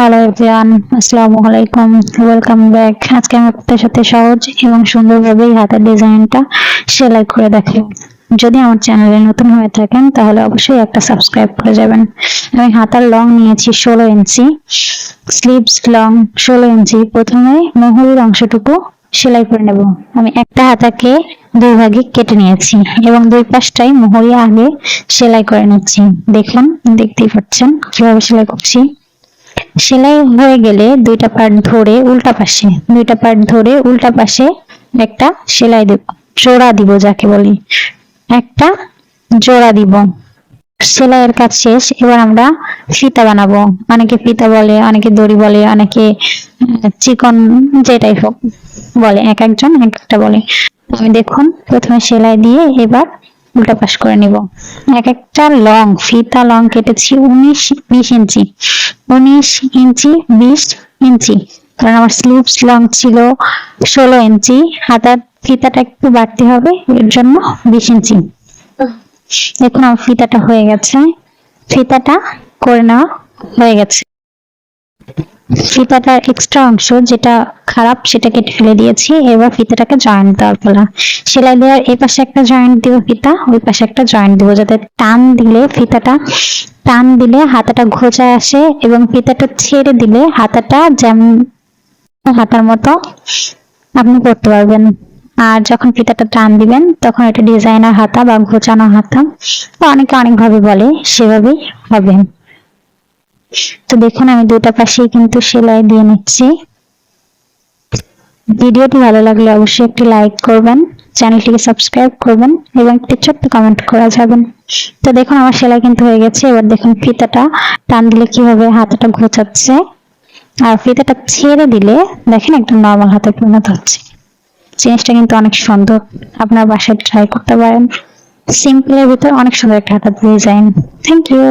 Hello everyone, আসসালামু আলাইকুম, welcome back. আজকে আমি আপনাদের সাথে সহজ এবং সুন্দরভাবে হাতের ডিজাইনটা সেলাই করে দেখাবো। যদি আমার চ্যানেলে নতুন হয়ে থাকেন তাহলে অবশ্যই একটা সাবস্ক্রাইব করে যাবেন। আমি হাতার লং নিয়েছি 16 ইঞ্চি, স্লিভস লং 16 ইঞ্চি। প্রথমে মুহুরির অংশটুকু সেলাই করে নেব। আমি একটা হাতাকে দুই ভাগে কেটে নিয়েছি এবং দুই পাশটাই মুহুরি আগে সেলাই করে নিচ্ছি। দেখুন, দেখতেই পাচ্ছেন কিভাবে সেলাই করছি। সেলাই হয়ে গেলে দুইটা পার্ট ধরে উল্টা পাশে একটা সেলাই দেব, জোড়া দিব, যাকে বলি একটা জোড়া দিব। সেলাইয়ের কাজ শেষ। এবার আমরা ফিতা বানাবো। অনেকে ফিতা বলে, অনেকে দড়ি বলে, অনেকে চিকন, যেটাই হোক বলে, এক একজন এক একটা বলে। আমি দেখুন প্রথমে সেলাই দিয়ে এবার উল্টা পাশ করে নিব। এক একটা লং ফিতা লং কেটেছি 19-20 ইঞ্চি, 19 ইঞ্চি 20 ইঞ্চি, কারণ আমার স্লিভস লং ছিল 16 ইঞ্চি। হাতার ফিতাটা একটু বাড়তে হবে, এর জন্য 20 ইঞ্চি। দেখুন আমার ফিতাটা হয়ে গেছে, ফিতাটা করে নেওয়া হয়ে গেছে। ফিতাটার এক্সট্রা অংশ যেটা খারাপ সেটা কেটে ফেলে দিয়েছি। এবার ফিতাটাকে জয়েন্ট দেওয়ার পালা। সেলাই দেওয়ার এই পাশে একটা জয়েন্ট দিব ফিতা, ওই পাশে একটা জয়েন্ট দিব, যাতে টান দিলে হাতাটা ঘোচায় আসে এবং ফিতাটা ছেড়ে দিলে হাতাটা যেমন হাতার মতো আপনি করতে পারবেন। আর যখন ফিতাটা টান দিবেন তখন এটা ডিজাইনার হাতা বা ঘোচানো হাতা, অনেকে অনেক ভাবে বলে, সেভাবেই হবে। তো দেখুন আমি দুটো পাশেই কিন্তু সেলাই দিয়ে নিচ্ছি। ভিডিওটি ভালো লাগলে অবশ্যই একটি লাইক করবেন, চ্যানেলটিকে সাবস্ক্রাইব করবেন এবং একটি ছোট্ট কমেন্ট করা যাবেন। তো দেখুন আমার সেলাই কিন্তু হয়ে গেছে। এবার দেখুন ফিতাটা টান দিলে কিভাবে হাতাটা ঘোচাচ্ছে, আর ফিতাটা ছেড়ে দিলে দেখেন একটা নরমাল হাতে পরিণত হচ্ছে। জিনিসটা কিন্তু অনেক সুন্দর, আপনার বাসায় ট্রাই করতে পারেন। সিম্পলের ভিতর অনেক সুন্দর একটা হাতের ডিজাইন। Thank you.